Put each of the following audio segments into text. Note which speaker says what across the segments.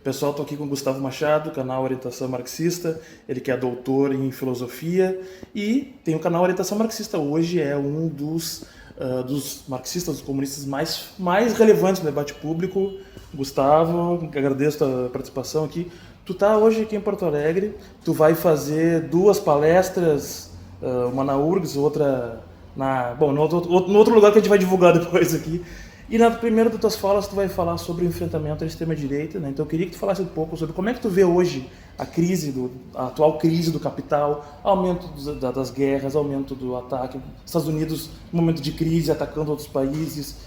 Speaker 1: Pessoal, estou aqui com o Gustavo Machado, canal Orientação Marxista, ele que é doutor em filosofia e tem o canal Orientação Marxista. Hoje é um dos marxistas, dos comunistas mais relevantes no debate público. Gustavo, agradeço a participação aqui. Tu tá hoje aqui em Porto Alegre, tu vai fazer duas palestras, uma na URGS, outra no outro lugar que a gente vai divulgar depois aqui. E na primeira das tuas falas tu vai falar sobre o enfrentamento à extrema-direita, né? Então eu queria que tu falasse um pouco sobre como é que tu vê hoje a atual crise do capital, aumento das guerras, aumento do ataque, Estados Unidos no momento de crise atacando outros países,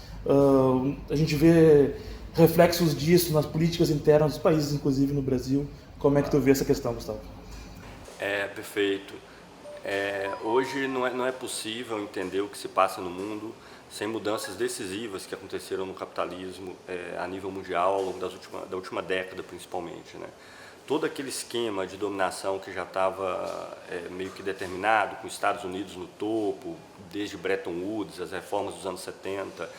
Speaker 1: a gente vê reflexos disso nas políticas internas dos países, inclusive no Brasil. Como é que tu vê essa questão, Gustavo?
Speaker 2: Perfeito. Hoje não é possível entender o que se passa no mundo sem mudanças decisivas que aconteceram no capitalismo a nível mundial ao longo da última década, principalmente, né? Todo aquele esquema de dominação que já estava meio que determinado, com os Estados Unidos no topo, desde Bretton Woods, as reformas dos anos 70,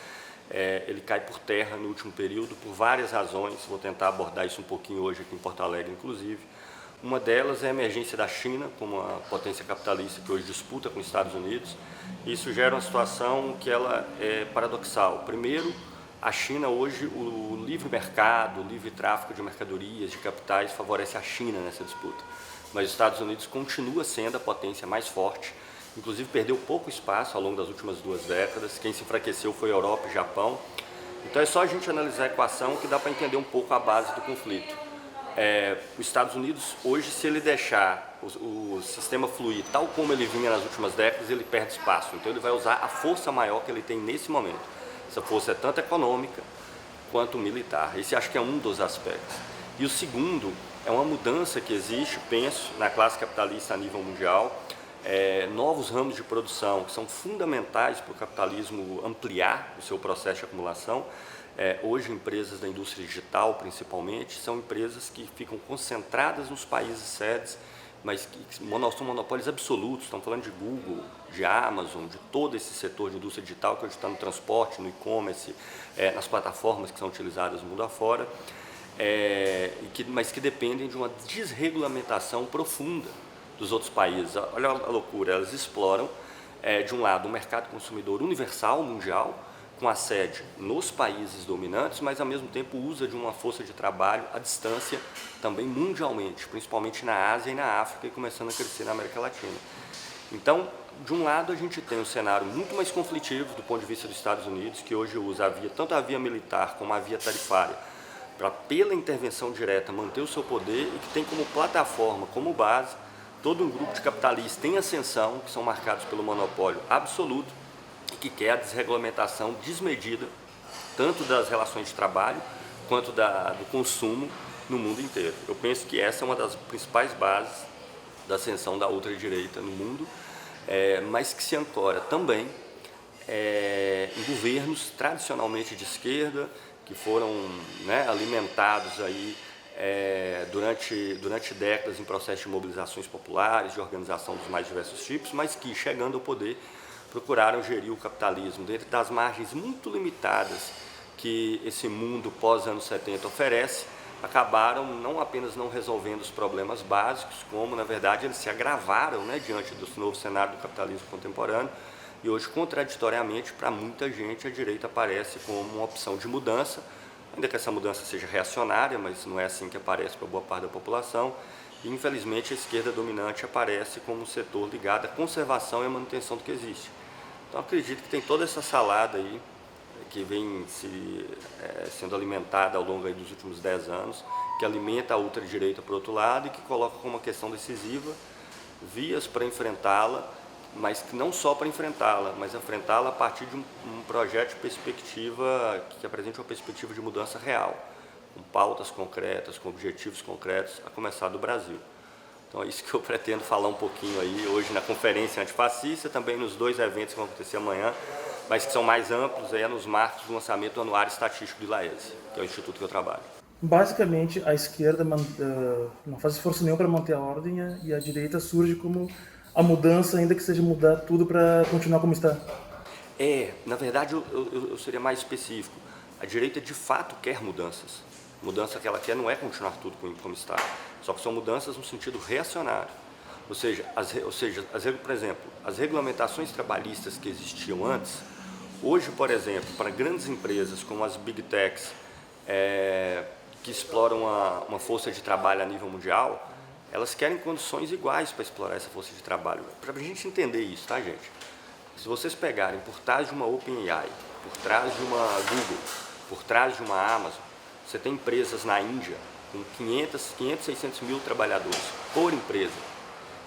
Speaker 2: ele cai por terra no último período por várias razões. Vou tentar abordar isso um pouquinho hoje aqui em Porto Alegre, inclusive. Uma delas é a emergência da China como uma potência capitalista que hoje disputa com os Estados Unidos. Isso gera uma situação que ela é paradoxal. Primeiro, a China hoje, o livre mercado, o livre tráfico de mercadorias, de capitais, favorece a China nessa disputa. Mas os Estados Unidos continua sendo a potência mais forte, inclusive perdeu pouco espaço ao longo das últimas 2 décadas. Quem se enfraqueceu foi a Europa e o Japão. Então é só a gente analisar a equação que dá para entender um pouco a base do conflito. Os Estados Unidos, hoje, se ele deixar o sistema fluir tal como ele vinha nas últimas décadas, ele perde espaço. Então ele vai usar a força maior que ele tem nesse momento. Essa força é tanto econômica quanto militar. Esse acho que é um dos aspectos. E o segundo é uma mudança que existe, penso, na classe capitalista a nível mundial. Novos ramos de produção que são fundamentais para o capitalismo ampliar o seu processo de acumulação. Hoje, empresas da indústria digital, principalmente, são empresas que ficam concentradas nos países sedes, mas que são monopólios absolutos. Estamos falando de Google, de Amazon, de todo esse setor de indústria digital que hoje está no transporte, no e-commerce, nas plataformas que são utilizadas no mundo afora, mas que dependem de uma desregulamentação profunda dos outros países. Olha a loucura, elas exploram, de um lado, um mercado consumidor universal, mundial, com a sede nos países dominantes, mas ao mesmo tempo usa de uma força de trabalho à distância também mundialmente, principalmente na Ásia e na África e começando a crescer na América Latina. Então, de um lado a gente tem um cenário muito mais conflitivo do ponto de vista dos Estados Unidos, que hoje usa tanto a via militar como a via tarifária, para pela intervenção direta manter o seu poder e que tem como plataforma, como base, todo um grupo de capitalistas em ascensão, que são marcados pelo monopólio absoluto, que quer a desregulamentação desmedida, tanto das relações de trabalho, quanto do consumo no mundo inteiro. Eu penso que essa é uma das principais bases da ascensão da ultradireita no mundo, mas que se ancora também em governos tradicionalmente de esquerda, que foram alimentados aí, durante décadas em processo de mobilizações populares, de organização dos mais diversos tipos, mas que, chegando ao poder, procuraram gerir o capitalismo dentro das margens muito limitadas que esse mundo pós-anos 70 oferece. Acabaram não apenas não resolvendo os problemas básicos, como, na verdade, eles se agravaram diante do novo cenário do capitalismo contemporâneo. E hoje, contraditoriamente, para muita gente, a direita aparece como uma opção de mudança, ainda que essa mudança seja reacionária, mas não é assim que aparece para boa parte da população. E, infelizmente, a esquerda dominante aparece como um setor ligado à conservação e à manutenção do que existe. Então, acredito que tem toda essa salada aí, que vem sendo alimentada ao longo aí dos últimos 10 anos, que alimenta a ultradireita por outro lado e que coloca como uma questão decisiva vias para enfrentá-la, mas que não só para enfrentá-la, mas enfrentá-la a partir de um projeto de perspectiva que apresente uma perspectiva de mudança real, com pautas concretas, com objetivos concretos, a começar do Brasil. Então é isso que eu pretendo falar um pouquinho aí hoje na Conferência Antifascista, também nos 2 eventos que vão acontecer amanhã, mas que são mais amplos, nos marcos do lançamento do Anuário Estatístico do ILAESE, que é o instituto que eu trabalho.
Speaker 1: Basicamente, a esquerda não faz esforço nenhum para manter a ordem e a direita surge como a mudança, ainda que seja mudar tudo para continuar como está.
Speaker 2: Na verdade, eu seria mais específico. A direita, de fato, quer mudanças. A mudança que ela quer não é continuar tudo como está, só que são mudanças no sentido reacionário. Ou seja, por exemplo, as regulamentações trabalhistas que existiam antes, hoje, por exemplo, para grandes empresas como as Big Techs, que exploram uma força de trabalho a nível mundial, elas querem condições iguais para explorar essa força de trabalho. Para a gente entender isso, tá, gente? Se vocês pegarem por trás de uma OpenAI, por trás de uma Google, por trás de uma Amazon, você tem empresas na Índia com 500, 600 mil trabalhadores por empresa,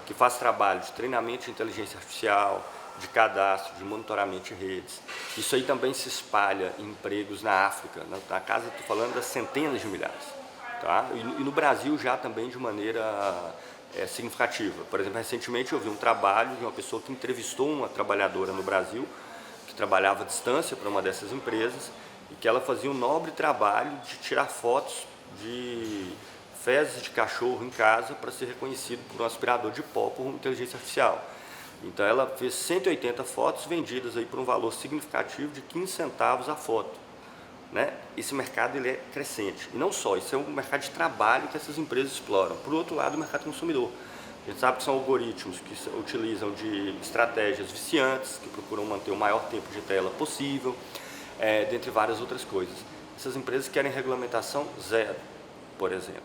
Speaker 2: que faz trabalho de treinamento de inteligência artificial, de cadastro, de monitoramento de redes. Isso aí também se espalha em empregos na África, na casa, estou falando das centenas de milhares. Tá? E no Brasil já também de maneira significativa. Por exemplo, recentemente eu vi um trabalho de uma pessoa que entrevistou uma trabalhadora no Brasil, que trabalhava à distância para uma dessas empresas, e que ela fazia um nobre trabalho de tirar fotos de fezes de cachorro em casa para ser reconhecido por um aspirador de pó por uma inteligência artificial. Então ela fez 180 fotos vendidas aí por um valor significativo de 15 centavos a foto. Né? Esse mercado ele é crescente. E não só, isso é um mercado de trabalho que essas empresas exploram. Por outro lado, o mercado consumidor. A gente sabe que são algoritmos que utilizam de estratégias viciantes, que procuram manter o maior tempo de tela possível, dentre várias outras coisas. Essas empresas querem regulamentação zero, por exemplo.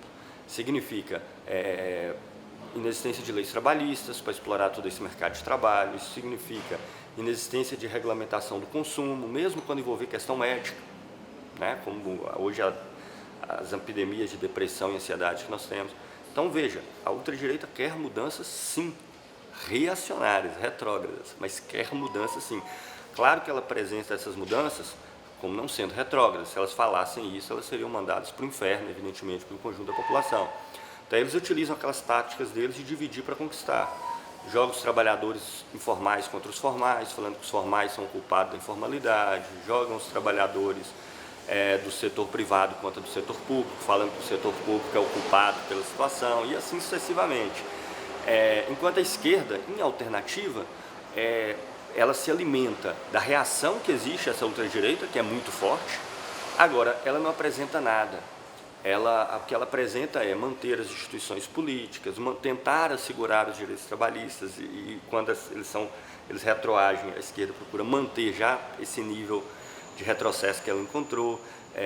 Speaker 2: Significa inexistência de leis trabalhistas para explorar todo esse mercado de trabalho. Isso significa inexistência de regulamentação do consumo, mesmo quando envolver questão ética, né? Como hoje as epidemias de depressão e ansiedade que nós temos. Então veja, a ultradireita quer mudanças sim, reacionárias, retrógradas, mas quer mudanças sim. Claro que ela apresenta essas mudanças como não sendo retrógradas. Se elas falassem isso, elas seriam mandadas para o inferno, evidentemente, pelo conjunto da população. Então eles utilizam aquelas táticas deles de dividir para conquistar. Jogam os trabalhadores informais contra os formais, falando que os formais são culpados da informalidade, jogam os trabalhadores do setor privado contra do setor público, falando que o setor público é o culpado pela situação, e assim sucessivamente. Enquanto a esquerda, em alternativa, ela se alimenta da reação que existe a essa ultradireita, que é muito forte. Agora, ela não apresenta nada. O que ela apresenta é manter as instituições políticas, tentar assegurar os direitos trabalhistas, e quando eles retroagem, a esquerda procura manter já esse nível de retrocesso que ela encontrou,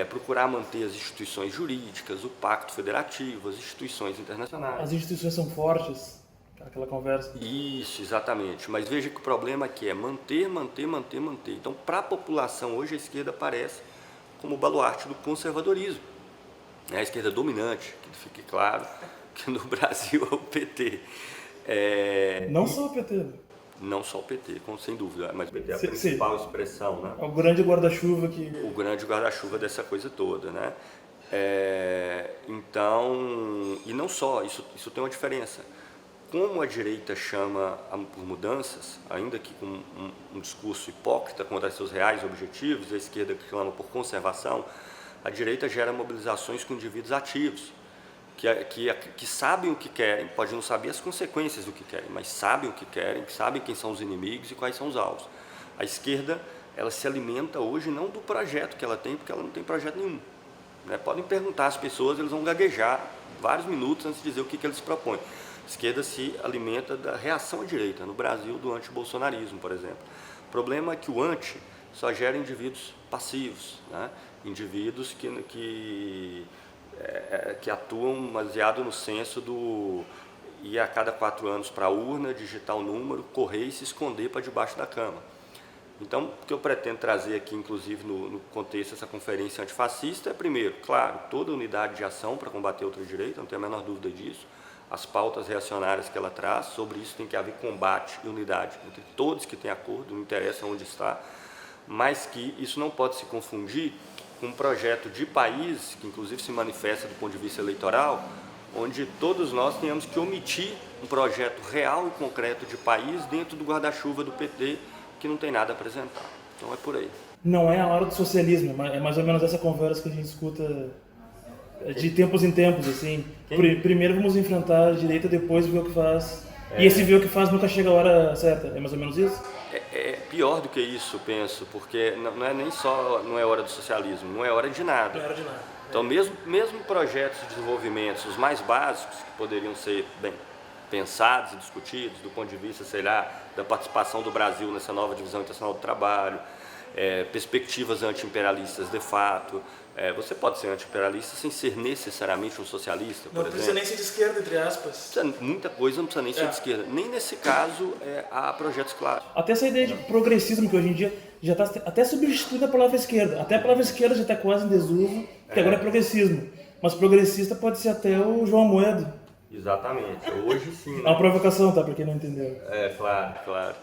Speaker 2: procurar manter as instituições jurídicas, o pacto federativo, as instituições internacionais.
Speaker 1: As instituições são fortes, aquela conversa.
Speaker 2: Isso, exatamente. Mas veja que o problema aqui é manter. Então, para a população, hoje a esquerda aparece como o baluarte do conservadorismo. A esquerda dominante, que fique claro que no Brasil é o PT.
Speaker 1: Não só o PT.
Speaker 2: Não só o PT, sem dúvida, mas o PT é a principal expressão, né?
Speaker 1: É o grande guarda-chuva que...
Speaker 2: O grande guarda-chuva dessa coisa toda, né? Então, e não só, isso tem uma diferença. Como a direita chama por mudanças, ainda que com um discurso hipócrita contra seus reais objetivos, a esquerda que clama por conservação, a direita gera mobilizações com indivíduos ativos, que sabem o que querem, pode não saber as consequências do que querem, mas sabem o que querem, sabem quem são os inimigos e quais são os alvos. A esquerda, ela se alimenta hoje não do projeto que ela tem, porque ela não tem projeto nenhum. Né? Podem perguntar às pessoas, eles vão gaguejar vários minutos antes de dizer o que eles propõem. A esquerda se alimenta da reação à direita, no Brasil, do antibolsonarismo, por exemplo. O problema é que o anti só gera indivíduos passivos, né? Indivíduos que atuam baseado no senso do ir a cada 4 anos para a urna, digitar o número, correr e se esconder para debaixo da cama. Então, o que eu pretendo trazer aqui, inclusive no contexto dessa conferência antifascista, é primeiro, claro, toda unidade de ação para combater a ultradireita, não tenho a menor dúvida disso. As pautas reacionárias que ela traz, sobre isso tem que haver combate e unidade entre todos que têm acordo, não interessa onde está, mas que isso não pode se confundir com um projeto de país, que inclusive se manifesta do ponto de vista eleitoral, onde todos nós tenhamos que omitir um projeto real e concreto de país dentro do guarda-chuva do PT, que não tem nada a apresentar. Então é por aí.
Speaker 1: Não é a hora do socialismo, é mais ou menos essa conversa que a gente escuta de tempos em tempos, assim. Primeiro vamos enfrentar a direita, depois ver o que faz. E esse ver o que faz nunca chega a hora certa, é mais ou menos isso?
Speaker 2: É pior do que isso, penso, porque não é nem só não é hora do socialismo, não é hora de nada.
Speaker 1: Não é hora de nada.
Speaker 2: Então, mesmo projetos de desenvolvimento, os mais básicos, que poderiam ser bem pensados e discutidos do ponto de vista, sei lá, da participação do Brasil nessa nova divisão internacional do trabalho, perspectivas anti-imperialistas de fato. Você pode ser anti-imperialista sem ser necessariamente um socialista, por exemplo.
Speaker 1: Não precisa nem ser de esquerda, entre aspas.
Speaker 2: Muita coisa não precisa nem ser de esquerda. Nem nesse caso há projetos claros.
Speaker 1: Até essa ideia de progressismo, que hoje em dia já está até substituindo a palavra esquerda. Até a palavra esquerda já está quase em desuso, que agora é progressismo. Mas progressista pode ser até o João Amoedo.
Speaker 2: Exatamente. Hoje sim.
Speaker 1: É uma provocação, tá? Para quem não entendeu.
Speaker 2: Claro, claro.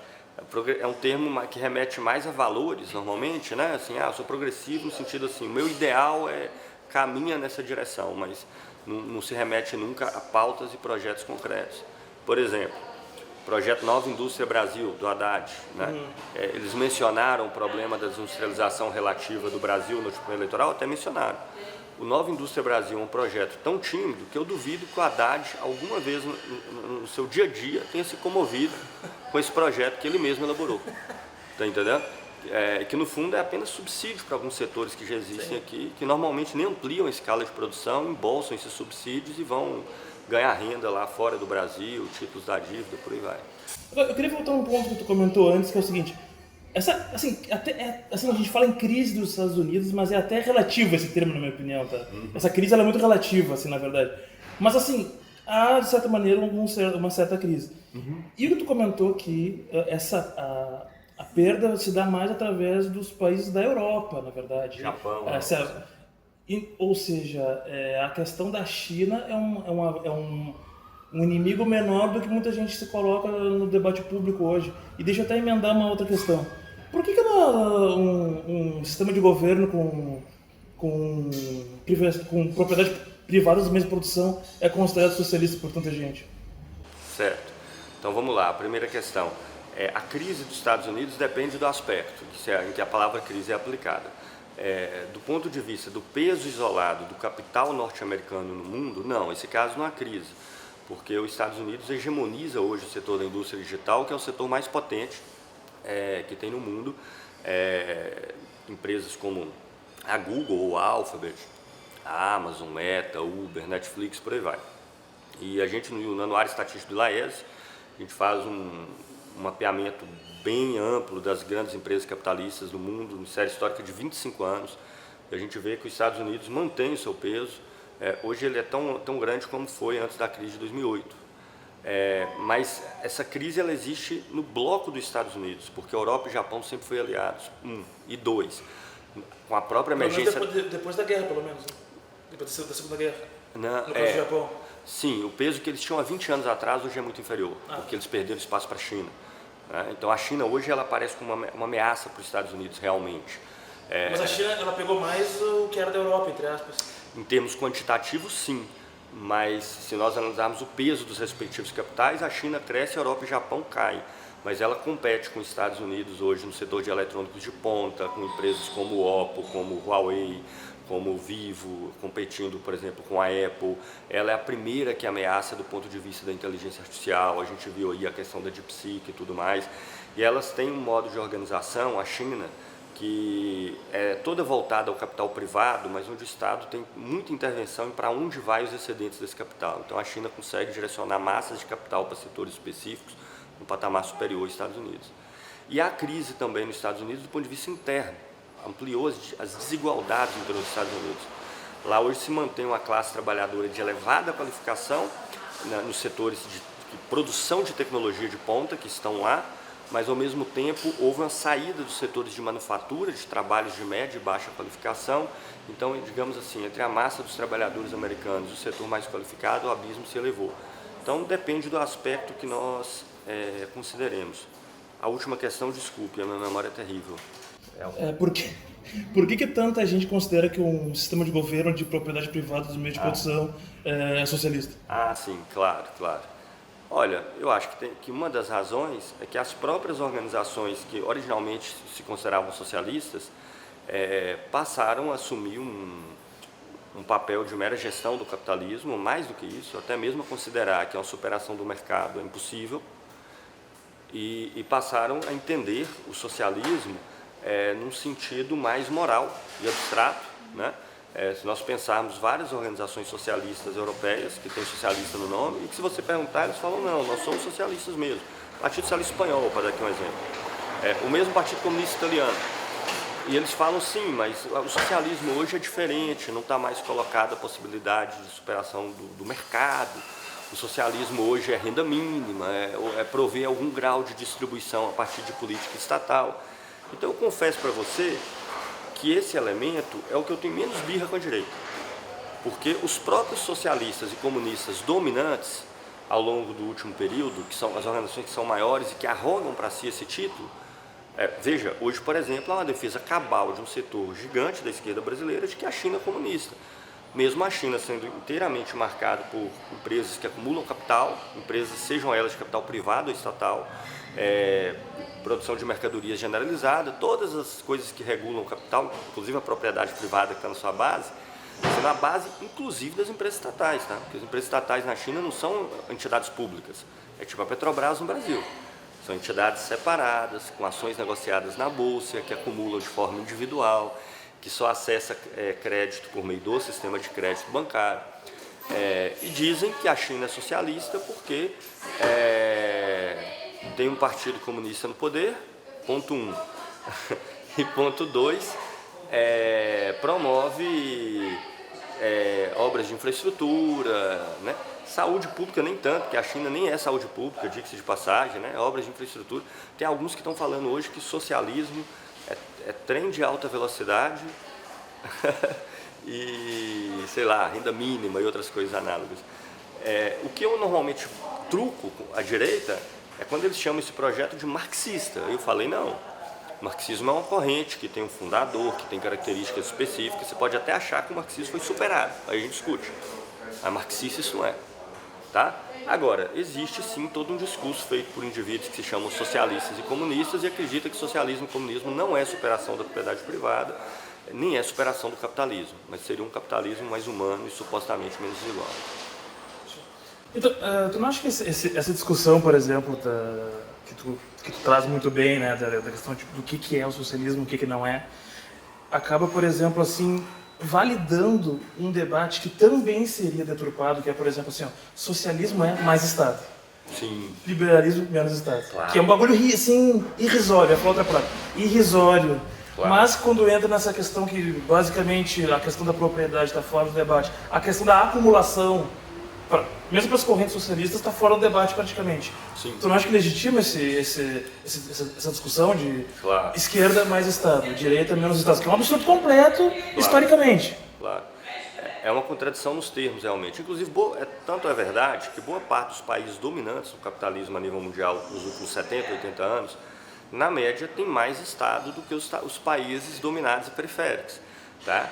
Speaker 2: É um termo que remete mais a valores, normalmente, né? Assim, eu sou progressivo no sentido assim, o meu ideal caminha nessa direção, mas não se remete nunca a pautas e projetos concretos. Por exemplo, o projeto Nova Indústria Brasil, do Haddad, né? Eles mencionaram o problema da desindustrialização relativa do Brasil no tipo eleitoral, até mencionaram. O Nova Indústria Brasil é um projeto tão tímido que eu duvido que o Haddad, alguma vez no seu dia a dia, tenha se comovido com esse projeto que ele mesmo elaborou. Tá entendendo? Que no fundo é apenas subsídio para alguns setores que já existem aqui, que normalmente nem ampliam a escala de produção, embolsam esses subsídios e vão ganhar renda lá fora do Brasil, títulos da dívida, por aí vai.
Speaker 1: Eu queria voltar a um ponto que tu comentou antes, que é o seguinte. Assim, a gente fala em crise dos Estados Unidos, mas é até relativo esse termo, na minha opinião, tá? Essa crise ela é muito relativa, assim, na verdade. Mas, assim, há, de certa maneira, uma certa crise. E o que tu comentou que a perda se dá mais através dos países da Europa, na verdade.
Speaker 2: Japão.
Speaker 1: Ou seja, a questão da China é um inimigo menor do que muita gente se coloca no debate público hoje. E deixa eu até emendar uma outra questão. Por que um sistema de governo com propriedade privada da mesma produção é considerado socialista por tanta gente?
Speaker 2: Certo. Então vamos lá. A primeira questão. A crise dos Estados Unidos depende do aspecto em que a palavra crise é aplicada. Do ponto de vista do peso isolado do capital norte-americano no mundo, não, esse caso não há crise. Porque os Estados Unidos hegemoniza hoje o setor da indústria digital, que é o setor mais potente que tem no mundo. Empresas como a Google, a Alphabet, a Amazon, Meta, Uber, Netflix, por aí vai. E a gente, no Anuário Estatístico do Laes, a gente faz um mapeamento bem amplo das grandes empresas capitalistas do mundo, uma série histórica de 25 anos, e a gente vê que os Estados Unidos mantêm o seu peso. Hoje ele é tão grande como foi antes da crise de 2008. Mas essa crise ela existe no bloco dos Estados Unidos, porque a Europa e o Japão sempre foram aliados. E dois, com a própria emergência...
Speaker 1: Depois da guerra, pelo menos. Né? Depois da Segunda Guerra.
Speaker 2: No
Speaker 1: caso do Japão.
Speaker 2: Sim, o peso que eles tinham há 20 anos atrás hoje é muito inferior, porque eles perderam espaço para a China. Né? Então a China hoje ela aparece como uma ameaça para os Estados Unidos, realmente.
Speaker 1: Mas a China ela pegou mais o que era da Europa, entre aspas.
Speaker 2: Em termos quantitativos, sim. Mas se nós analisarmos o peso dos respectivos capitais, a China cresce, a Europa e o Japão caem. Mas ela compete com os Estados Unidos hoje no setor de eletrônicos de ponta, com empresas como o Oppo, como o Huawei, como o Vivo, competindo, por exemplo, com a Apple. Ela é a primeira que ameaça do ponto de vista da inteligência artificial. A gente viu aí a questão da DeepSeek e tudo mais. E elas têm um modo de organização, a China, que é toda voltada ao capital privado, mas onde o Estado tem muita intervenção em para onde vai os excedentes desse capital. Então a China consegue direcionar massas de capital para setores específicos no patamar superior aos Estados Unidos. E há crise também nos Estados Unidos do ponto de vista interno, ampliou as desigualdades entre os Estados Unidos. Lá hoje se mantém uma classe trabalhadora de elevada qualificação nos setores de produção de tecnologia de ponta que estão lá, mas ao mesmo tempo houve uma saída dos setores de manufatura, de trabalhos de média e baixa qualificação. Então, digamos assim, entre a massa dos trabalhadores americanos e o setor mais qualificado, o abismo se elevou. Então, depende do aspecto que nós consideremos. A última questão, desculpe, a minha memória é terrível.
Speaker 1: Por que tanta gente considera que um sistema de governo de propriedade privada dos meios de produção é socialista?
Speaker 2: Sim, claro, claro. Olha, eu acho que uma das razões é que as próprias organizações que originalmente se consideravam socialistas passaram a assumir um papel de mera gestão do capitalismo, mais do que isso, até mesmo a considerar que uma superação do mercado é impossível, e passaram a entender o socialismo num sentido mais moral e abstrato, né? Se nós pensarmos várias organizações socialistas europeias, que têm socialista no nome, e que se você perguntar, eles falam, não, nós somos socialistas mesmo. Partido Socialista Espanhol, para dar aqui um exemplo. O mesmo Partido Comunista Italiano. E eles falam, sim, mas o socialismo hoje é diferente, não está mais colocada a possibilidade de superação do mercado. O socialismo hoje é renda mínima, é prover algum grau de distribuição a partir de política estatal. Então eu confesso para você que esse elemento é o que eu tenho menos birra com a direita. Porque os próprios socialistas e comunistas dominantes, ao longo do último período, que são as organizações que são maiores e que arrogam para si esse título, veja, hoje, por exemplo, há uma defesa cabal de um setor gigante da esquerda brasileira de que a China é comunista. Mesmo a China sendo inteiramente marcada por empresas que acumulam capital, empresas sejam elas de capital privado ou estatal, produção de mercadorias generalizada, todas as coisas que regulam o capital, inclusive a propriedade privada que está na sua base, sendo a base, inclusive, das empresas estatais, tá? Porque as empresas estatais na China não são entidades públicas, é tipo a Petrobras no Brasil. São entidades separadas, com ações negociadas na bolsa, que acumulam de forma individual, que só acessa crédito por meio do sistema de crédito bancário. E dizem que a China é socialista porque tem um partido comunista no poder, ponto 1. E ponto 2, promove obras de infraestrutura, né? Saúde pública nem tanto, porque a China nem é saúde pública, diga-se de passagem, né? Obras de infraestrutura. Tem alguns que estão falando hoje que socialismo é trem de alta velocidade e, sei lá, renda mínima e outras coisas análogas. O que eu normalmente truco à direita é quando eles chamam esse projeto de marxista. Eu falei, não, o marxismo é uma corrente que tem um fundador, que tem características específicas, você pode até achar que o marxismo foi superado, aí a gente discute. A marxista isso não é. Tá? Agora, existe sim todo um discurso feito por indivíduos que se chamam socialistas e comunistas e acredita que socialismo e comunismo não é superação da propriedade privada, nem é superação do capitalismo, mas seria um capitalismo mais humano e supostamente menos desigual.
Speaker 1: Então, tu não acha que essa discussão, por exemplo, que tu traz muito bem, né, da questão do que é o socialismo, o que não é, acaba, por exemplo, assim, validando um debate que também seria deturpado, que é, por exemplo, assim, ó, socialismo é mais Estado.
Speaker 2: Sim.
Speaker 1: Liberalismo menos Estado.
Speaker 2: Claro.
Speaker 1: Que é um bagulho assim, irrisório, é a outra palavra. Irrisório.
Speaker 2: Claro.
Speaker 1: Mas quando entra nessa questão que, basicamente, a questão da propriedade está fora do debate, a questão da acumulação, mesmo para as correntes socialistas, está fora do debate praticamente.
Speaker 2: Sim.
Speaker 1: Tu não acha que legitima essa discussão de esquerda mais Estado, direita menos Estado, que é um absurdo completo, historicamente?
Speaker 2: Claro. É uma contradição nos termos, realmente. Inclusive, tanto é verdade que boa parte dos países dominantes do capitalismo a nível mundial nos últimos 70, 80 anos, na média, tem mais Estado do que os países dominados e periféricos. Tá?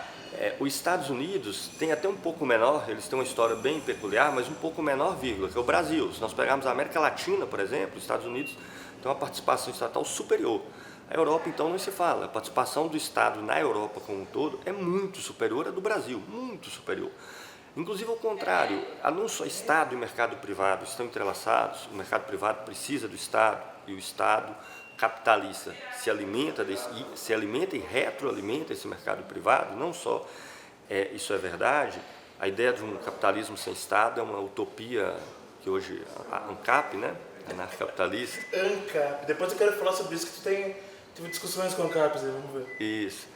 Speaker 2: Os Estados Unidos tem até um pouco menor, eles têm uma história bem peculiar, mas um pouco menor, vírgula, que é o Brasil. Se nós pegarmos a América Latina, por exemplo, os Estados Unidos tem uma participação estatal superior. A Europa, então, não se fala. A participação do Estado na Europa como um todo é muito superior à do Brasil, muito superior. Inclusive, ao contrário, não só Estado e mercado privado estão entrelaçados, o mercado privado precisa do Estado e o Estado capitalista se alimenta e retroalimenta esse mercado privado, não só isso é verdade, a ideia de um capitalismo sem Estado é uma utopia que hoje, a ANCAP, né, anarcocapitalista.
Speaker 1: ANCAP, depois eu quero falar sobre isso, que tu teve discussões com a ANCAP, vamos ver.
Speaker 2: Isso.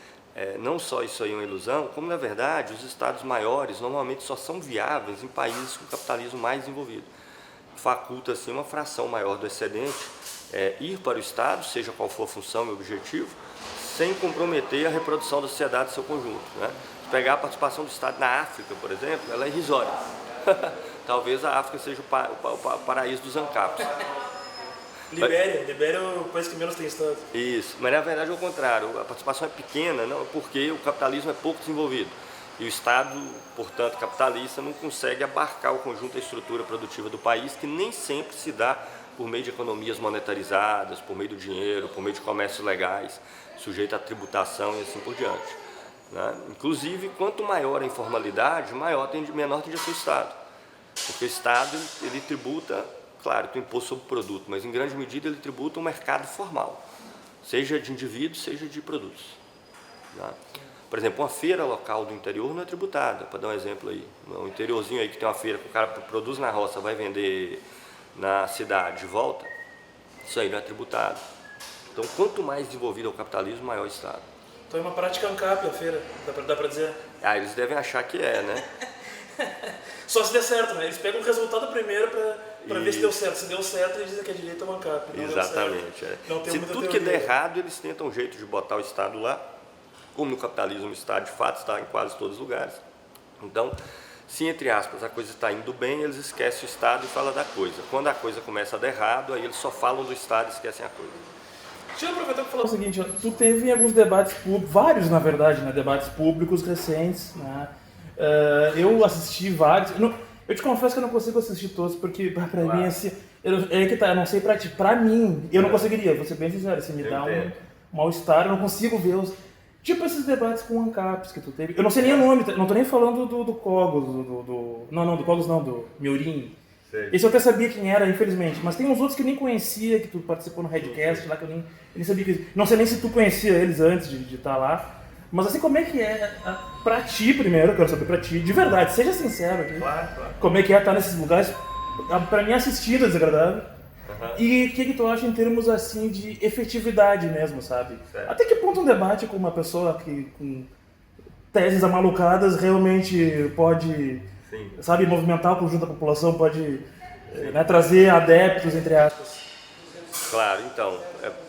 Speaker 2: Não só isso aí é uma ilusão, como na verdade os estados maiores normalmente só são viáveis em países com capitalismo mais desenvolvido. Faculta assim uma fração maior do excedente ir para o Estado, seja qual for a função e o objetivo, sem comprometer a reprodução da sociedade em seu conjunto. Né? Se pegar a participação do Estado na África, por exemplo, ela é irrisória. Talvez a África seja o paraíso dos ANCAPs.
Speaker 1: Libéria é o país que menos tem Estado.
Speaker 2: Isso, mas na verdade é o contrário, a participação é pequena, não, porque o capitalismo é pouco desenvolvido. E o Estado, portanto, capitalista, não consegue abarcar o conjunto da estrutura produtiva do país, que nem sempre se dá por meio de economias monetarizadas, por meio do dinheiro, por meio de comércios legais, sujeito à tributação e assim por diante. Né? Inclusive, quanto maior a informalidade, menor tende a ser o Estado. Porque o Estado ele tributa, claro, tem imposto sobre o produto, mas em grande medida ele tributa um mercado formal, seja de indivíduos, seja de produtos. Né? Por exemplo, uma feira local do interior não é tributada, para dar um exemplo aí. Um interiorzinho aí que tem uma feira que o cara produz na roça, vai vender na cidade, volta, isso aí não é tributado. Então, quanto mais desenvolvido é o capitalismo, maior o Estado.
Speaker 1: Então é uma prática ANCAP a feira, dá pra dizer.
Speaker 2: Ah, eles devem achar que é, né?
Speaker 1: Só se der certo, né? Eles pegam o resultado primeiro pra ver se deu certo. Se deu certo, eles dizem que é direito ao ANCAP.
Speaker 2: Exatamente.
Speaker 1: Não
Speaker 2: Se tudo que der errado, eles tentam um jeito de botar o Estado lá. Como no capitalismo o Estado de fato está em quase todos os lugares. Então, se entre aspas a coisa está indo bem, eles esquecem o Estado e falam da coisa. Quando a coisa começa a dar errado, aí eles só falam do Estado e esquecem a coisa.
Speaker 1: Deixa eu aproveitar para falar o seguinte, tu teve alguns debates públicos, vários na verdade, né, debates públicos recentes, né? Eu assisti vários, eu te confesso que eu não consigo assistir todos, porque pra mim, assim, é que tá, eu não sei pra ti, pra mim, eu não conseguiria, vou ser bem sincero, se me dá um mal-estar, eu não consigo ver os... Tipo esses debates com ANCAPs que tu teve, eu não sei nem o nome, não tô nem falando do Cogos, do Cogos não, do Meurim. Esse eu até sabia quem era, infelizmente, mas tem uns outros que eu nem conhecia, que tu participou no Redcast lá, que eu nem sabia que... Não sei nem se tu conhecia eles antes de estar lá, mas assim, como é que é, pra ti primeiro, eu quero saber pra ti, de verdade, seja sincero aqui,
Speaker 2: Claro.
Speaker 1: como é que é estar nesses lugares, pra mim assistir é desagradável, e o que tu acha em termos assim de efetividade mesmo, sabe?
Speaker 2: Certo.
Speaker 1: Até que ponto um debate com uma pessoa que com teses amalucadas realmente pode...
Speaker 2: Sim.
Speaker 1: Sabe, movimentar o conjunto da população, pode trazer adeptos, entre aspas.
Speaker 2: Claro, então,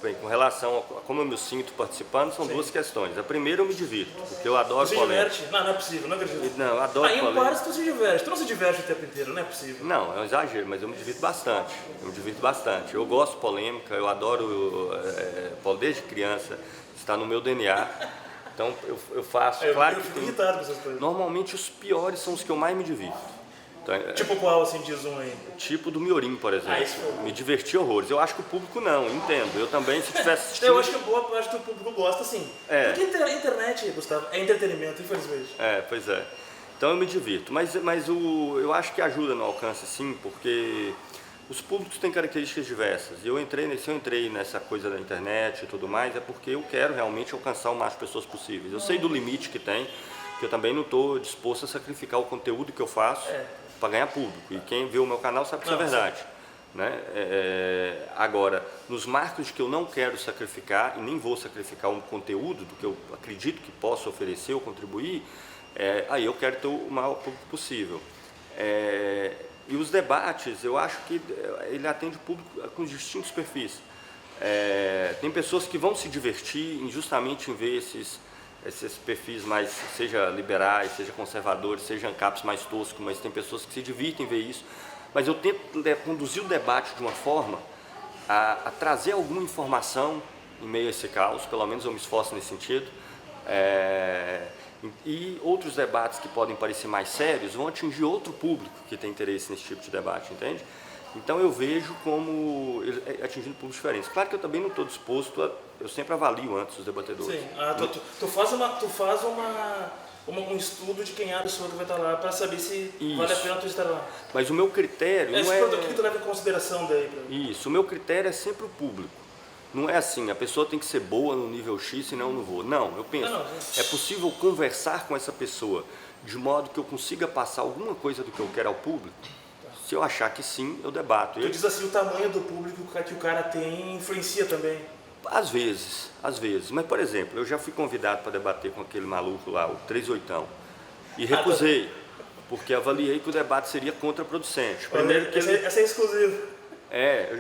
Speaker 2: bem, com relação a como eu me sinto participando, são duas questões. A primeira, eu me divirto, porque eu adoro
Speaker 1: Você se
Speaker 2: polêmica.
Speaker 1: diverte? Não é possível, não acredito.
Speaker 2: Não, eu adoro
Speaker 1: Em um
Speaker 2: polêmica.
Speaker 1: par tu se diverte, tu não se diverte o tempo inteiro, não é possível.
Speaker 2: Não, é um exagero, mas eu me divirto bastante. Eu gosto de polêmica, eu adoro, desde criança, está no meu DNA. Então eu faço, claro
Speaker 1: eu
Speaker 2: que
Speaker 1: fico
Speaker 2: tem...
Speaker 1: irritado com essas coisas.
Speaker 2: Normalmente os piores são os que eu mais me divirto. Então,
Speaker 1: Tipo qual, assim, diz um aí?
Speaker 2: tipo do Miorim, por exemplo.
Speaker 1: isso foi.
Speaker 2: Me diverti horrores. Eu acho que o público não, entendo. Eu também, se tivesse assistindo...
Speaker 1: Eu acho que boa parte do público gosta, sim.
Speaker 2: É.
Speaker 1: Porque a internet, Gustavo, é entretenimento, infelizmente.
Speaker 2: Pois é. Então eu me divirto. Mas eu acho que ajuda no alcance, sim, porque os públicos têm características diversas. E se eu entrei nessa coisa da internet e tudo mais, é porque eu quero realmente alcançar o máximo de pessoas possíveis. Eu sei do limite que tem, que eu também não estou disposto a sacrificar o conteúdo que eu faço para ganhar público. E quem vê o meu canal sabe que isso é verdade. Né? Agora, nos marcos de que eu não quero sacrificar e nem vou sacrificar um conteúdo do que eu acredito que posso oferecer ou contribuir, aí eu quero ter o maior público possível. E os debates, eu acho que ele atende o público com distintos perfis. Tem pessoas que vão se divertir justamente em ver esses perfis mais, seja liberais, seja conservadores, seja ANCAPs mais toscos, mas tem pessoas que se divirtem em ver isso. Mas eu tento conduzir o debate de uma forma a trazer alguma informação em meio a esse caos, pelo menos eu me esforço nesse sentido. E outros debates que podem parecer mais sérios vão atingir outro público que tem interesse nesse tipo de debate, entende? Então eu vejo como atingindo públicos diferentes. Claro que eu também não estou disposto eu sempre avalio antes os debatedores.
Speaker 1: Sim, tu faz um estudo de quem é a pessoa que vai estar lá para saber se vale a pena tu estar lá.
Speaker 2: Mas o meu critério não
Speaker 1: O que tu leva em consideração daí?
Speaker 2: Isso, o meu critério é sempre o público. Não é assim, a pessoa tem que ser boa no nível X, senão eu não vou. Não, eu penso, é possível conversar com essa pessoa de modo que eu consiga passar alguma coisa do que eu quero ao público? Se eu achar que sim, eu debato.
Speaker 1: Tu diz assim, o tamanho do público que o cara tem influencia também?
Speaker 2: Às vezes. Mas, por exemplo, eu já fui convidado para debater com aquele maluco lá, o 38ão, e recusei, porque avaliei que o debate seria contraproducente. Primeiro que
Speaker 1: essa é exclusiva.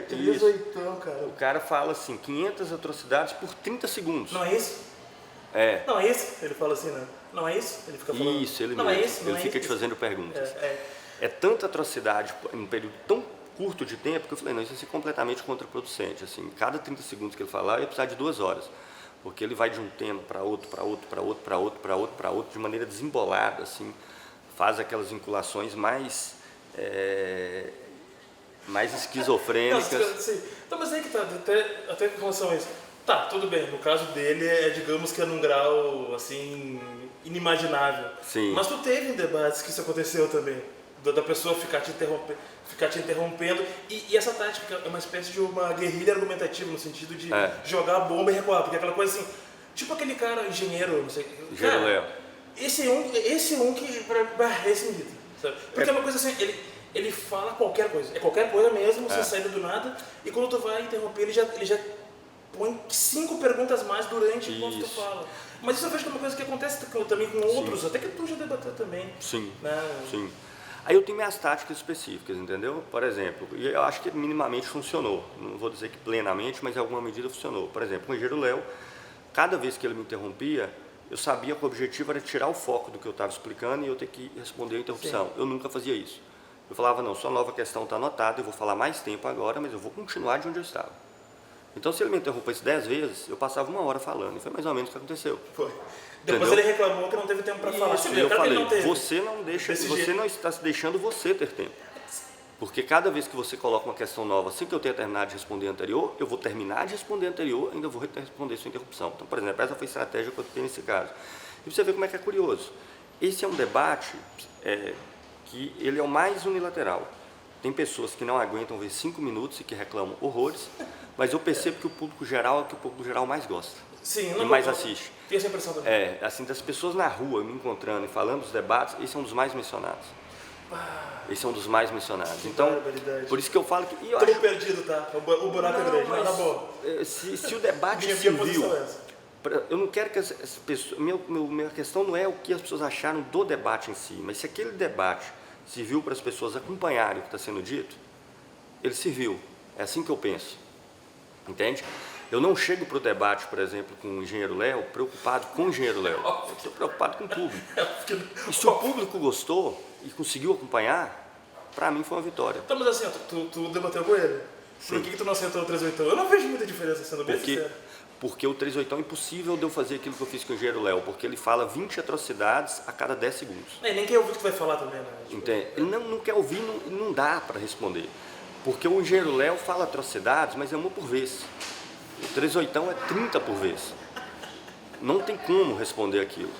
Speaker 1: 38ão, cara.
Speaker 2: O cara fala assim, 500 atrocidades por 30 segundos.
Speaker 1: Não é isso? Não é isso? Ele fala assim, né? Não é isso? Ele fica falando.
Speaker 2: Isso, ele
Speaker 1: não
Speaker 2: mesmo.
Speaker 1: É isso?
Speaker 2: Ele fica te fazendo perguntas. É tanta atrocidade em um período tão curto de tempo que eu falei, não, isso vai ser completamente contraproducente. Assim, cada 30 segundos que ele falar, eu ia precisar de 2 horas. Porque ele vai de um tema para outro, de maneira desembolada, assim, faz aquelas vinculações mais esquizofrênicas.
Speaker 1: Então, mas aí que tá, até com relação a isso. Tá, tudo bem, no caso dele digamos que é num grau, assim, inimaginável.
Speaker 2: Sim.
Speaker 1: Mas tu teve debates que isso aconteceu também, da pessoa ficar te interrompendo, e essa tática é uma espécie de uma guerrilha argumentativa, no sentido de jogar a bomba e recuar, porque aquela coisa assim, Tipo aquele cara, engenheiro, não sei.
Speaker 2: Engenheiro Léo.
Speaker 1: Esse é um que. Esse me irrita, sabe? Porque é uma coisa assim, ele fala qualquer coisa. É qualquer coisa mesmo, você sai do nada, e quando tu vai interromper, ele já põe 5 perguntas mais durante enquanto tu fala. Mas isso eu vejo que é uma coisa que acontece também com outros, até que tu já debateu também.
Speaker 2: Sim,
Speaker 1: né?
Speaker 2: sim. Aí eu tenho minhas táticas específicas, entendeu? Por exemplo, e eu acho que minimamente funcionou. Não vou dizer que plenamente, mas em alguma medida funcionou. Por exemplo, o engenheiro Léo, cada vez que ele me interrompia, eu sabia que o objetivo era tirar o foco do que eu estava explicando e eu ter que responder a interrupção. Sim. Eu nunca fazia isso. Eu falava, não, sua nova questão está anotada, eu vou falar mais tempo agora, mas eu vou continuar de onde eu estava. Então, se ele me interrompesse 10 vezes, eu passava 1 hora falando. E foi mais ou menos o que aconteceu.
Speaker 1: Foi. Depois ele reclamou que não teve tempo para falar.
Speaker 2: Eu falei, você não está se deixando você ter tempo. Porque cada vez que você coloca uma questão nova, assim que eu tenha terminado de responder a anterior, eu vou terminar de responder a anterior, ainda vou responder sua interrupção. Então, por exemplo, essa foi a estratégia que eu tenho nesse caso. E você vê como é que é curioso. Esse é um debate que ele é o mais unilateral. Tem pessoas que não aguentam ver 5 minutos e que reclamam horrores, mas eu percebo que o público geral é o que o público geral mais gosta.
Speaker 1: Sim,
Speaker 2: e mais assiste.
Speaker 1: Tem essa impressão também.
Speaker 2: Assim, das pessoas na rua me encontrando e falando dos debates, esse é um dos mais mencionados. Esse é um dos mais mencionados. Então, por isso que eu falo que...
Speaker 1: Estamos perdidos, tá? O buraco é grande, mas tá bom.
Speaker 2: Se o debate serviu... Eu não quero que as pessoas... Minha questão não é o que as pessoas acharam do debate em si, mas se aquele debate serviu para as pessoas acompanharem o que está sendo dito, ele serviu. É assim que eu penso. Entende? Eu não chego para o debate, por exemplo, com o engenheiro Léo, preocupado com o engenheiro Léo. Eu estou preocupado com o público. E se o público gostou e conseguiu acompanhar, para mim foi uma vitória.
Speaker 1: Então, mas assim, tu debateu com ele? Sim. Por que tu não aceitou o 381? Eu não vejo muita diferença, sendo bem sincero.
Speaker 2: Porque o 381 é impossível de eu fazer aquilo que eu fiz com o engenheiro Léo, porque ele fala 20 atrocidades a cada 10 segundos.
Speaker 1: Nem quer ouvir o que tu vai falar também, né?
Speaker 2: Entende? Ele não quer ouvir, não dá para responder. Porque o engenheiro Léo fala atrocidades, mas é uma por vez. O 381 é 30 por vez. Não tem como responder aquilo.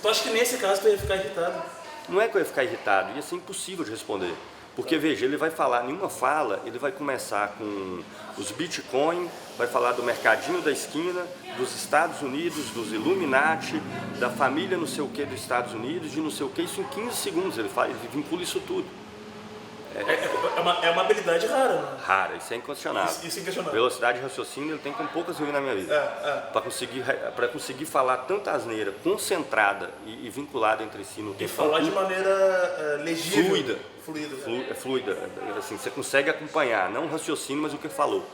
Speaker 1: Tu acha que nesse caso tu ia ficar irritado?
Speaker 2: Não é que eu ia ficar irritado, ia ser impossível de responder. Porque, veja, ele vai falar, nenhuma fala, ele vai começar com os Bitcoin, vai falar do mercadinho da esquina, dos Estados Unidos, dos Illuminati, da família não sei o que dos Estados Unidos, de não sei o que, isso em 15 segundos, ele vincula isso tudo.
Speaker 1: É uma habilidade rara, né?
Speaker 2: Rara, isso é inquestionável.
Speaker 1: Isso é inquestionável.
Speaker 2: Velocidade de raciocínio ele tem com poucas vezes na minha vida. Para conseguir falar tanta asneira concentrada e vinculada entre si no tempo.
Speaker 1: E falar de maneira legível.
Speaker 2: Fluida. Assim, você consegue acompanhar, não o raciocínio, mas o que falou.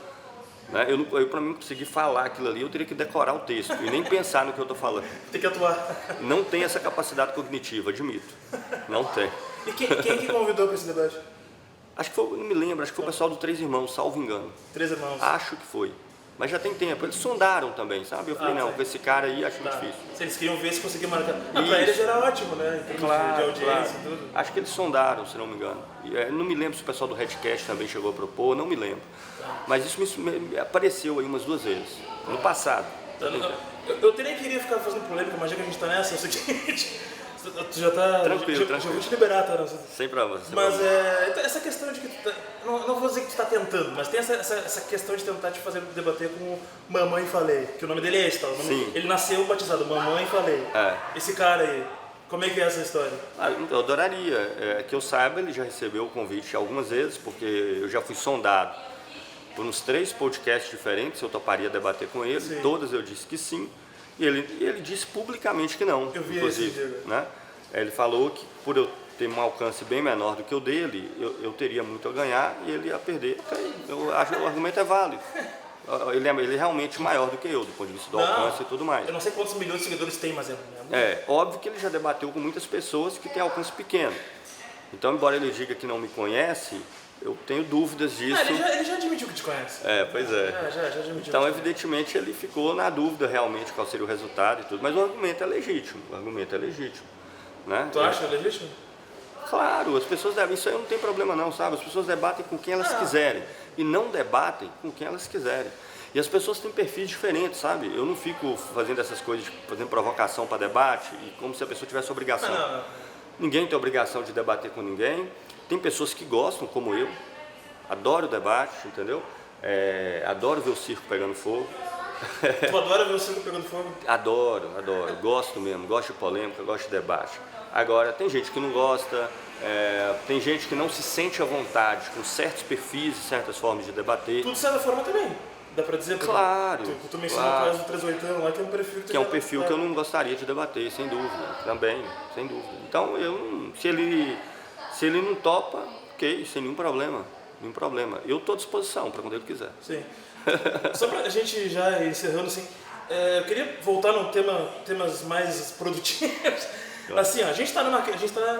Speaker 2: Né? Eu para mim conseguir falar aquilo ali, eu teria que decorar o texto e nem pensar no que eu estou falando.
Speaker 1: Tem que atuar.
Speaker 2: Não tem essa capacidade cognitiva, admito. Não tem.
Speaker 1: E quem que convidou para esse debate?
Speaker 2: Acho que foi, não me lembro, acho que foi o pessoal do Três Irmãos, salvo engano.
Speaker 1: Três Irmãos.
Speaker 2: Acho que foi. Mas já tem tempo. Eles sondaram também, sabe? Eu falei, não, com esse cara aí acho difícil.
Speaker 1: Se eles queriam ver se conseguia marcar. Para eles era ótimo, né? Em termos de audiência e tudo.
Speaker 2: Acho que eles sondaram, se não me engano. Não me lembro se o pessoal do Redcast também chegou a propor, não me lembro. Mas isso me apareceu aí umas 2 vezes, no passado.
Speaker 1: Eu teria querido ficar fazendo polêmica, mas já que a gente tá nessa, é o seguinte... Tu já tá...
Speaker 2: Tranquilo.
Speaker 1: Já vou te liberar, tá?
Speaker 2: Sem problema.
Speaker 1: Mas então, essa questão de que tu tá... Não vou dizer que tu tá tentando, mas tem essa questão de tentar te fazer debater com Mamãe Falei, que o nome dele é esse, tá? Ele nasceu batizado, Mamãe Falei. Esse cara aí, como é que é essa história?
Speaker 2: Eu adoraria. Que eu saiba, ele já recebeu o convite algumas vezes, porque eu já fui sondado por uns 3 podcasts diferentes, eu toparia debater com ele. Sim. Todas eu disse que sim. E ele disse publicamente que não,
Speaker 1: eu vi
Speaker 2: inclusive. Né? Ele falou que por eu ter um alcance bem menor do que o dele, eu teria muito a ganhar e ele ia perder. Eu acho que o argumento é válido. Ele é realmente maior do que eu, do ponto de vista do alcance e tudo mais.
Speaker 1: Eu não sei quantos milhões de seguidores tem, mas
Speaker 2: óbvio que ele já debateu com muitas pessoas que têm alcance pequeno. Então, embora ele diga que não me conhece, eu tenho dúvidas disso.
Speaker 1: Ele já admitiu que te conhece.
Speaker 2: Pois é.
Speaker 1: Já admitiu.
Speaker 2: Então, evidentemente, ele ficou na dúvida realmente qual seria o resultado e tudo. Mas o argumento é legítimo. Né?
Speaker 1: Tu acha legítimo?
Speaker 2: Claro, as pessoas devem. Isso aí não tem problema não, sabe? As pessoas debatem com quem elas quiserem. E não debatem com quem elas quiserem. E as pessoas têm perfis diferentes, sabe? Eu não fico fazendo essas coisas, fazendo provocação para debate, e como se a pessoa tivesse obrigação.
Speaker 1: Não.
Speaker 2: Ninguém tem obrigação de debater com ninguém. Tem pessoas que gostam, como eu, adoro o debate, entendeu? Adoro ver o circo pegando fogo,
Speaker 1: Tu adora ver o circo pegando fogo?
Speaker 2: Adoro. Gosto mesmo, gosto de polêmica, gosto de debate. Agora, tem gente que não gosta, tem gente que não se sente à vontade com certos perfis e certas formas de debater.
Speaker 1: Tu, de certa forma, também. Dá pra dizer?
Speaker 2: Claro.
Speaker 1: Tu me ensinou o caso do 38 lá, que é um perfil
Speaker 2: que é um perfil que eu não gostaria de debater, sem dúvida, também, sem dúvida. Então, se ele não topa, ok, sem nenhum problema. Eu estou à disposição para quando ele quiser.
Speaker 1: Sim. Só pra gente já encerrando, assim, eu queria voltar num temas mais produtivos. Assim, ó,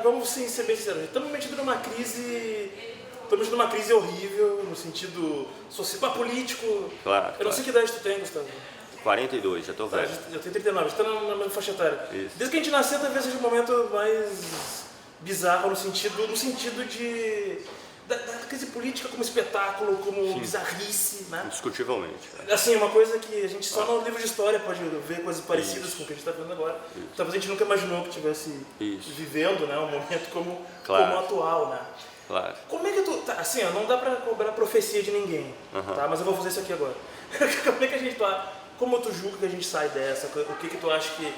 Speaker 1: vamos ser bem sinceros, estamos metidos numa crise horrível, no sentido social, político.
Speaker 2: Claro.
Speaker 1: Eu não sei que idade tu tem, Gustavo.
Speaker 2: 42, já estou velho.
Speaker 1: Eu tenho 39, já está na mesma faixa etária.
Speaker 2: Isso.
Speaker 1: Desde que a gente nasceu, talvez seja o momento mais bizarro no sentido da crise política como espetáculo, como bizarrice, né?
Speaker 2: Indiscutivelmente.
Speaker 1: Assim, uma coisa que a gente só no livro de história pode ver coisas parecidas com o que a gente está vendo agora. Talvez a gente nunca imaginou que estivesse vivendo, né, um momento como o atual, né?
Speaker 2: Claro.
Speaker 1: Como é que tu... Tá, assim, ó, não dá pra cobrar profecia de ninguém, tá? Mas eu vou fazer isso aqui agora. Como é que a gente tá... Como tu julga que a gente sai dessa? O que tu acha que...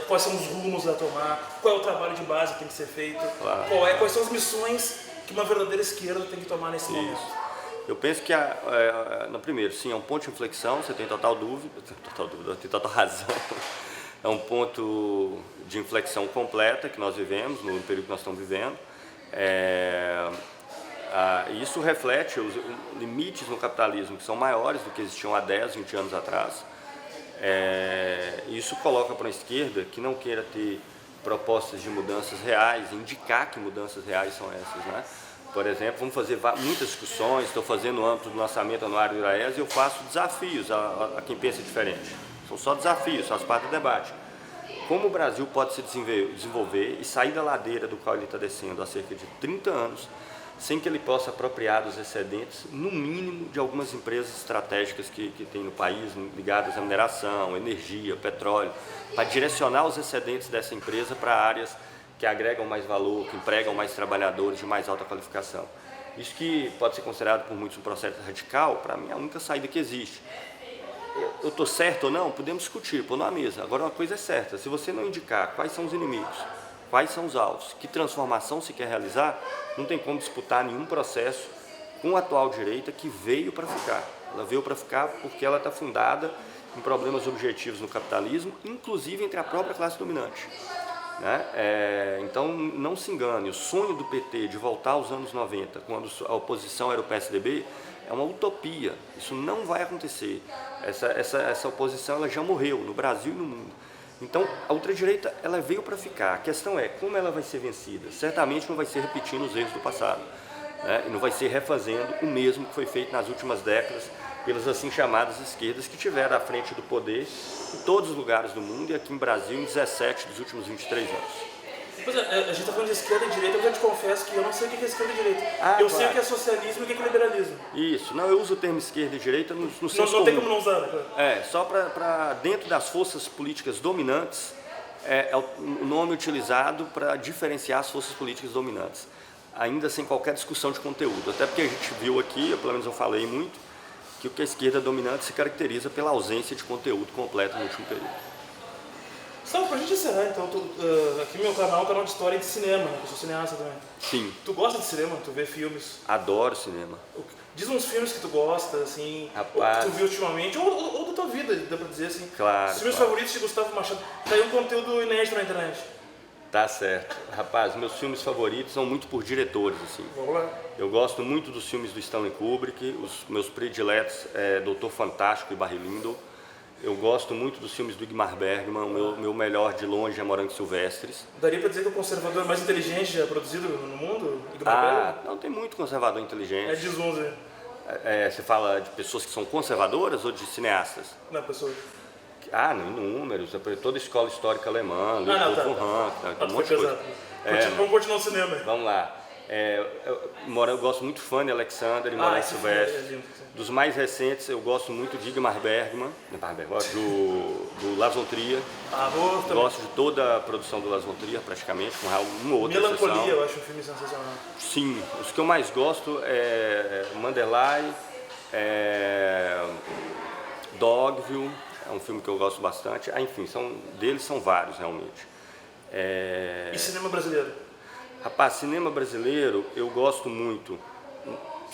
Speaker 1: quais são os rumos a tomar? Qual é o trabalho de base que tem que ser feito?
Speaker 2: Claro.
Speaker 1: Quais são as missões que uma verdadeira esquerda tem que tomar nesse momento?
Speaker 2: Eu penso que, no primeiro, sim, é um ponto de inflexão, você tem total razão. É um ponto de inflexão completa que nós vivemos, no período que nós estamos vivendo. Isso reflete os limites no capitalismo que são maiores do que existiam há 10, 20 anos atrás. Isso coloca para a esquerda que não queira ter propostas de mudanças reais, indicar que mudanças reais são essas, né? Por exemplo, vamos fazer muitas discussões, estou fazendo no âmbito do lançamento anuário do IRAES e eu faço desafios a quem pensa diferente. São só desafios, faz parte do debate. Como o Brasil pode se desenvolver e sair da ladeira do qual ele está descendo há cerca de 30 anos, sem que ele possa apropriar dos excedentes, no mínimo, de algumas empresas estratégicas que tem no país, ligadas à mineração, energia, petróleo, para direcionar os excedentes dessa empresa para áreas que agregam mais valor, que empregam mais trabalhadores de mais alta qualificação. Isso que pode ser considerado por muitos um processo radical, para mim é a única saída que existe. Eu estou certo ou não? Podemos discutir, pôr na mesa. Agora uma coisa é certa, se você não indicar quais são os inimigos, quais são os alvos, que transformação se quer realizar, não tem como disputar nenhum processo com a atual direita que veio para ficar. Ela veio para ficar porque ela está fundada em problemas objetivos no capitalismo, inclusive entre a própria classe dominante. Né? Então não se engane, o sonho do PT de voltar aos anos 90, quando a oposição era o PSDB, é uma utopia, isso não vai acontecer. Essa oposição ela já morreu no Brasil e no mundo. Então a ultradireita ela veio para ficar, a questão é como ela vai ser vencida. Certamente não vai ser repetindo os erros do passado, né? E não vai ser refazendo o mesmo que foi feito nas últimas décadas pelas assim chamadas esquerdas que tiveram à frente do poder em todos os lugares do mundo e aqui em Brasil em 17 dos últimos 23 anos.
Speaker 1: Pois é, a gente está falando de esquerda e direita, mas eu te confesso que eu não sei o que é esquerda e direita. Eu sei o que é socialismo e o que é liberalismo.
Speaker 2: Isso, não, eu uso o termo esquerda e direita no senso comum.
Speaker 1: Não tem como não usar, né?
Speaker 2: Só para dentro das forças políticas dominantes, é o nome utilizado para diferenciar as forças políticas dominantes, ainda sem qualquer discussão de conteúdo. Até porque a gente viu aqui, pelo menos eu falei muito, que a esquerda dominante se caracteriza pela ausência de conteúdo completo no último período.
Speaker 1: Então, pra gente encerrar, então, aqui meu canal é um canal de história e de cinema, né? Eu sou cineasta também.
Speaker 2: Sim.
Speaker 1: Tu gosta de cinema? Tu vê filmes?
Speaker 2: Adoro cinema.
Speaker 1: Diz uns filmes que tu gosta, assim,
Speaker 2: rapaz,
Speaker 1: ou que tu viu ultimamente, ou da tua vida, dá pra dizer assim.
Speaker 2: Claro.
Speaker 1: Os filmes favoritos de Gustavo Machado. Tá aí um conteúdo inédito na internet.
Speaker 2: Tá certo. Rapaz, meus filmes favoritos são muito por diretores, assim.
Speaker 1: Vamos lá.
Speaker 2: Eu gosto muito dos filmes do Stanley Kubrick, os meus prediletos é Doutor Fantástico e Barry Lyndon. Eu gosto muito dos filmes do Ingmar Bergman, o meu melhor de longe é Morangos Silvestres.
Speaker 1: Daria pra dizer que é o conservador mais inteligente já produzido no mundo? Ingmar Bergman?
Speaker 2: Não, tem muito conservador inteligente.
Speaker 1: Diz uns aí.
Speaker 2: Você fala de pessoas que são conservadoras ou de cineastas?
Speaker 1: Não, pessoas.
Speaker 2: Inúmeros, toda a escola histórica alemã, Leopold von Ranke, um monte de coisa.
Speaker 1: Vamos continuar no cinema.
Speaker 2: Vamos lá. Eu gosto muito de Fanny Alexander e Morangos Silvestres. Dos mais recentes, eu gosto muito de Ingmar Bergman, do Lars von Trier. Gosto de toda a produção do Lars von Trier, praticamente, com uma outra
Speaker 1: Melancolia,
Speaker 2: exceção.
Speaker 1: eu acho um filme sensacional.
Speaker 2: Sim, os que eu mais gosto é Manderley, Dogville é um filme que eu gosto bastante. Enfim, deles são vários, realmente.
Speaker 1: E cinema brasileiro?
Speaker 2: Rapaz, cinema brasileiro eu gosto muito.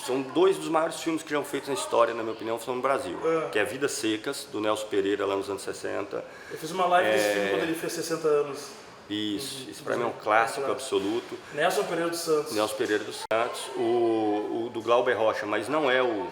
Speaker 2: São dois dos maiores filmes que já foram feitos na história, na minha opinião, são no Brasil. Que é Vidas Secas, do Nelson Pereira, lá nos anos 60.
Speaker 1: Eu fiz uma live desse filme quando ele fez 60 anos.
Speaker 2: Isso pra mim é um clássico absoluto.
Speaker 1: Nelson Pereira dos Santos.
Speaker 2: Nelson Pereira dos Santos. O do Glauber Rocha, mas não é o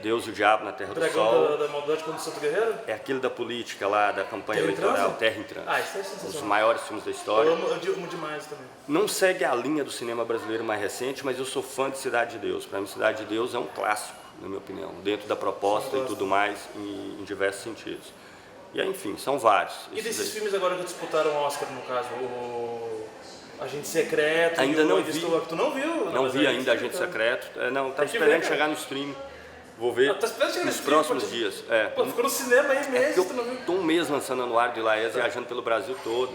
Speaker 2: Deus e o Diabo na Terra do Sol.
Speaker 1: Dragão da Maldade contra o Santo Guerreiro?
Speaker 2: É aquele da política lá, da campanha
Speaker 1: Terra em
Speaker 2: eleitoral,
Speaker 1: Trânsito?
Speaker 2: Terra em Trânsito.
Speaker 1: Isso é sensacional.
Speaker 2: Um dos maiores filmes da história.
Speaker 1: Eu amo demais também.
Speaker 2: Não segue a linha do cinema brasileiro mais recente, mas eu sou fã de Cidade de Deus. Para mim, Cidade de Deus é um clássico, na minha opinião, dentro da proposta e tudo mais, em diversos sentidos. E aí, enfim, são vários.
Speaker 1: E desses filmes agora que disputaram o Oscar, no caso, o Agente Secreto,
Speaker 2: ainda não vi.
Speaker 1: Tu não viu?
Speaker 2: Não vi ainda Agente Secreto. Não, tá esperando chegar no stream. Vou ver nos próximos dias.
Speaker 1: Pô, ficou no cinema aí mesmo, tu não viu?
Speaker 2: Estou um mês lançando Anuário de Laes, viajando pelo Brasil todo.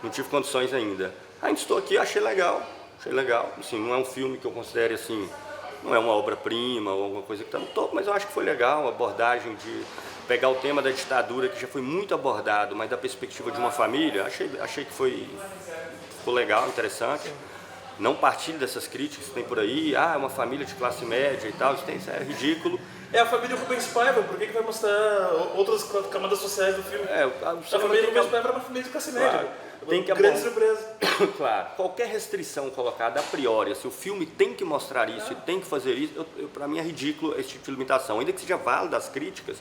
Speaker 2: Não tive condições ainda. Ainda estou aqui, achei legal. Assim, não é um filme que eu considere assim, não é uma obra-prima ou alguma coisa que está no topo, mas eu acho que foi legal a abordagem de pegar o tema da ditadura, que já foi muito abordado, mas da perspectiva de uma família. Achei que ficou legal, interessante. Não partilho dessas críticas que tem por aí, é uma família de classe média e tal, isso é ridículo.
Speaker 1: É a família Rubens Paiva, por que vai mostrar outras camadas sociais do filme? A família Rubens Paiva era uma família de classe média.
Speaker 2: Tem que
Speaker 1: grande surpresa.
Speaker 2: Claro, qualquer restrição colocada a priori, se o filme tem que mostrar isso e tem que fazer isso, para mim é ridículo esse tipo de limitação. Ainda que seja válida as críticas,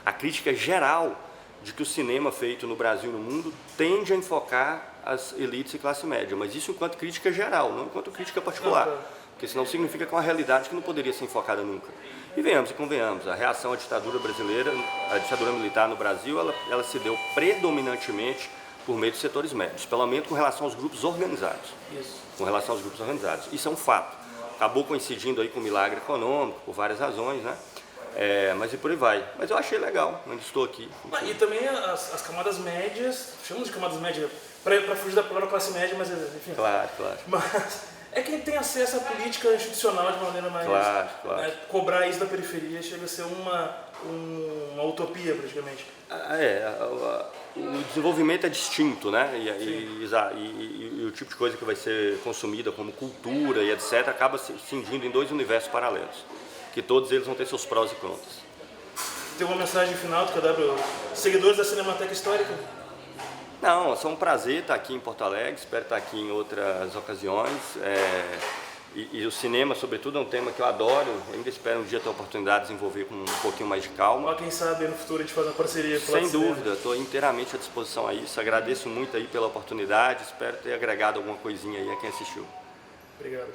Speaker 2: a crítica geral de que o cinema feito no Brasil e no mundo tende a enfocar as elites e classe média, mas isso enquanto crítica geral, não enquanto crítica particular, porque senão significa que é uma realidade que não poderia ser enfocada nunca. E venhamos e convenhamos, a reação à ditadura brasileira, a ditadura militar no Brasil, ela se deu predominantemente por meio dos setores médios, pelo menos com relação aos grupos organizados. Com relação aos grupos organizados. Isso é um fato. Acabou coincidindo aí com o milagre econômico, por várias razões, né? Mas e por aí vai. Mas eu achei legal, ainda estou aqui.
Speaker 1: E também as camadas médias, chamamos de camadas médias para fugir da palavra classe média, mas enfim.
Speaker 2: Claro.
Speaker 1: Mas é quem tem acesso à política institucional de maneira mais...
Speaker 2: Claro.
Speaker 1: Né, cobrar isso da periferia chega a ser uma utopia, praticamente.
Speaker 2: O desenvolvimento é distinto, né? E o tipo de coisa que vai ser consumida como cultura e etc. acaba se cindindo em dois universos paralelos, que todos eles vão ter seus prós e contras.
Speaker 1: Tem uma mensagem final que eu dou para os seguidores da Cinemateca Histórica?
Speaker 2: Não, é um prazer estar aqui em Porto Alegre, espero estar aqui em outras ocasiões. E o cinema, sobretudo, é um tema que eu adoro. Eu ainda espero um dia ter a oportunidade de desenvolver com um pouquinho mais de calma.
Speaker 1: Quem sabe no futuro a gente faz uma parceria.
Speaker 2: Sem dúvida, estou inteiramente à disposição a isso. Agradeço muito aí pela oportunidade, espero ter agregado alguma coisinha aí a quem assistiu.
Speaker 1: Obrigado.